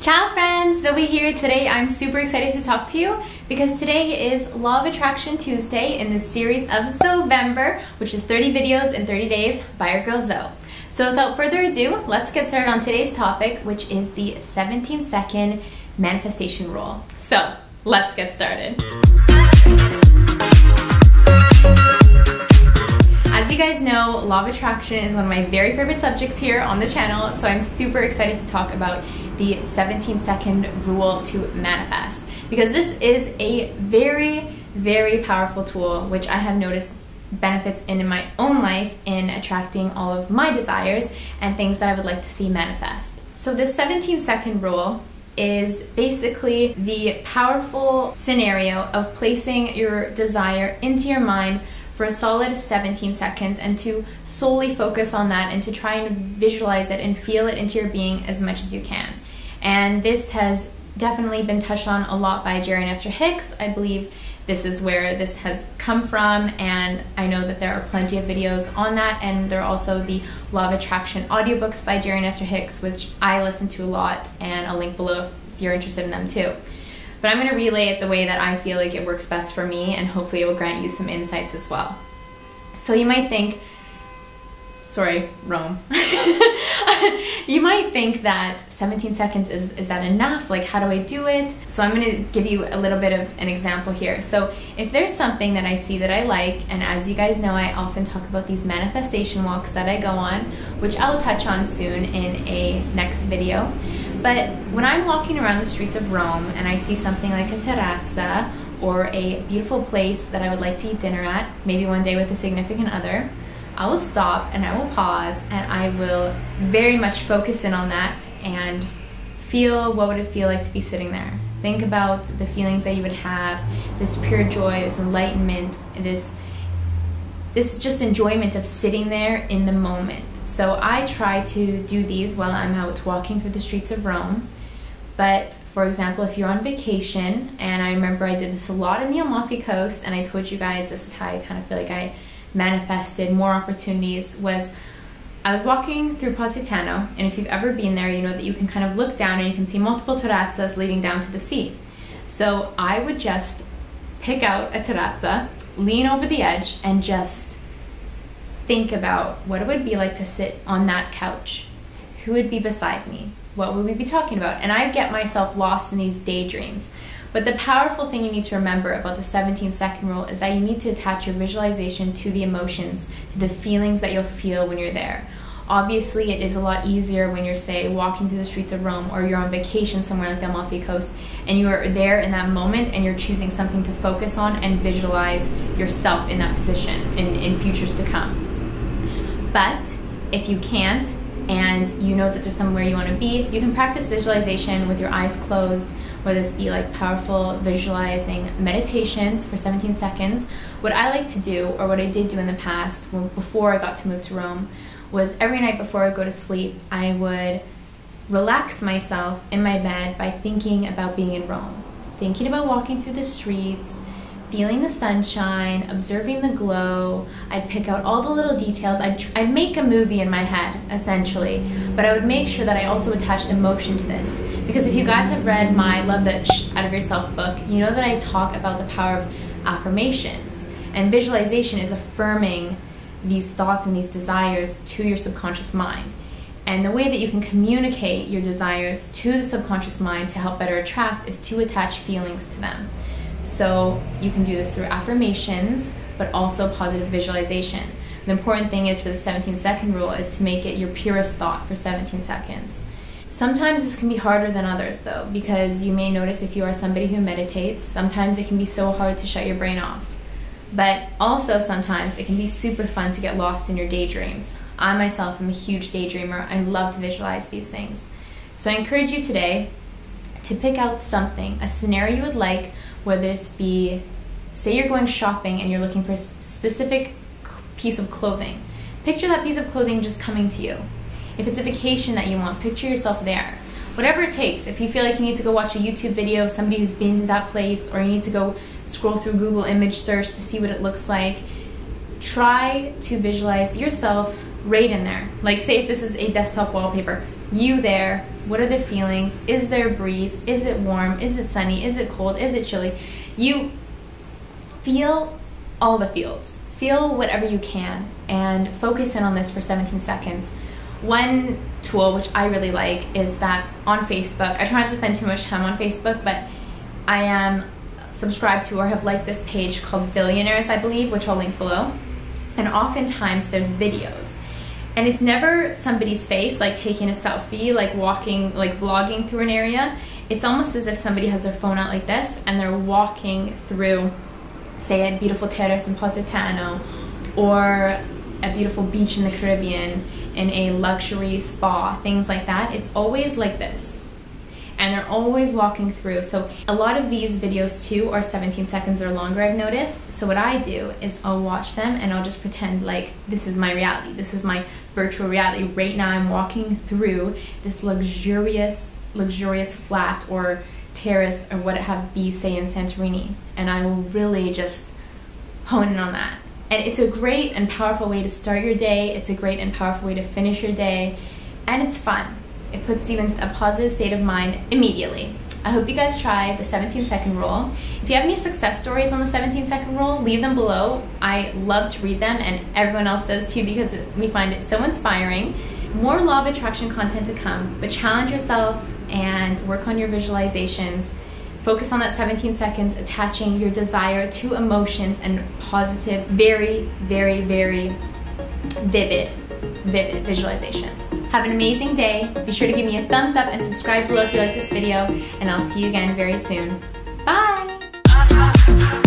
Ciao friends, Zoe here. Today I'm super excited to talk to you because today is Law of Attraction Tuesday in this series of ZOVEMBER, which is 30 videos in 30 days by your girl Zoe. So without further ado, let's get started on today's topic, which is the 17-second manifestation rule. So let's get started. As you guys know, Law of Attraction is one of my very favorite subjects here on the channel, so I'm super excited to talk about the 17-second rule to manifest, because this is a very, very powerful tool which I have noticed benefits in my own life in attracting all of my desires and things that I would like to see manifest. So this 17-second rule is basically the powerful scenario of placing your desire into your mind for a solid 17 seconds and to solely focus on that and to try and visualize it and feel it into your being as much as you can. And this has definitely been touched on a lot by Jerry and Esther Hicks. I believe this is where this has come from, and I know that there are plenty of videos on that, and there are also the Law of Attraction audiobooks by Jerry and Esther Hicks, which I listen to a lot, and I'll link below if you're interested in them too. But I'm going to relay it the way that I feel like it works best for me, and hopefully it will grant you some insights as well. So you might think, sorry, Rome. You might think that 17 seconds is that enough? Like, how do I do it? So I'm going to give you a little bit of an example here. So if there's something that I see that I like, and as you guys know, I often talk about these manifestation walks that I go on, which I'll touch on soon in a next video. But when I'm walking around the streets of Rome and I see something like a terrazza or a beautiful place that I would like to eat dinner at, maybe one day with a significant other, I will stop and I will pause and I will very much focus in on that and feel what would it feel like to be sitting there. Think about the feelings that you would have, this pure joy, this enlightenment, this just enjoyment of sitting there in the moment. So I try to do these while I'm out walking through the streets of Rome. But for example, if you're on vacation, and I remember I did this a lot in the Amalfi Coast, and I told you guys this is how I kind of feel like I manifested more opportunities, was I was walking through Positano, and if you've ever been there, you know that you can kind of look down and you can see multiple terrazzas leading down to the sea. So I would just pick out a terrazza, lean over the edge, and just think about what it would be like to sit on that couch. Who would be beside me? What would we be talking about? And I get myself lost in these daydreams. But the powerful thing you need to remember about the 17-second rule is that you need to attach your visualization to the emotions, to the feelings that you'll feel when you're there. Obviously, it is a lot easier when you're, say, walking through the streets of Rome, or you're on vacation somewhere like the Amalfi Coast, and you are there in that moment and you're choosing something to focus on and visualize yourself in that position in futures to come. But if you can't, and you know that there's somewhere you want to be, you can practice visualization with your eyes closed, whether this be like powerful visualizing meditations for 17 seconds. What I like to do, or what I did do in the past before I got to move to Rome, was every night before I go to sleep, I would relax myself in my bed by thinking about being in Rome, thinking about walking through the streets, feeling the sunshine, observing the glow. I'd pick out all the little details. I'd make a movie in my head, essentially, but I would make sure that I also attached emotion to this. Because if you guys have read my Love the Shh Out of Yourself book, you know that I talk about the power of affirmations. And visualization is affirming these thoughts and these desires to your subconscious mind. And the way that you can communicate your desires to the subconscious mind to help better attract is to attach feelings to them. So you can do this through affirmations, but also positive visualization. The important thing is for the 17-second rule is to make it your purest thought for 17 seconds. Sometimes this can be harder than others though, because you may notice if you are somebody who meditates, sometimes it can be so hard to shut your brain off. But also sometimes it can be super fun to get lost in your daydreams. I myself am a huge daydreamer. I love to visualize these things. So I encourage you today to pick out something, a scenario you would like, whether this be, say you're going shopping and you're looking for a specific piece of clothing. Picture that piece of clothing just coming to you. If it's a vacation that you want, picture yourself there. Whatever it takes. If you feel like you need to go watch a YouTube video of somebody who's been to that place, or you need to go scroll through Google image search to see what it looks like, try to visualize yourself right in there. Like, say if this is a desktop wallpaper, you there. What are the feelings? Is there a breeze? Is it warm? Is it sunny? Is it cold? Is it chilly? You feel all the feels. Feel whatever you can and focus in on this for 17 seconds. One tool which I really like is that on Facebook, I try not to spend too much time on Facebook, but I am subscribed to or have liked this page called Billionaires, I believe, which I'll link below. And oftentimes there's videos. And it's never somebody's face, like taking a selfie, like walking, like vlogging through an area. It's almost as if somebody has their phone out like this and they're walking through, say, a beautiful terrace in Positano, or a beautiful beach in the Caribbean, in a luxury spa, things like that. It's always like this. And they're always walking through. So a lot of these videos too are 17 seconds or longer, I've noticed. So what I do is I'll watch them and I'll just pretend like this is my reality. This is my virtual reality. Right now I'm walking through this luxurious flat or terrace or what it have be, say, in Santorini. And I will really just hone in on that. And it's a great and powerful way to start your day. It's a great and powerful way to finish your day. And it's fun. It puts you in a positive state of mind immediately. I hope you guys try the 17-second rule. If you have any success stories on the 17-second rule, leave them below. I love to read them, and everyone else does too, because we find it so inspiring. More law of attraction content to come, but challenge yourself and work on your visualizations. Focus on that 17 seconds, attaching your desire to emotions and positive, very, very, very vivid visualizations. Have an amazing day. Be sure to give me a thumbs up and subscribe below if you like this video, and I'll see you again very soon. Bye!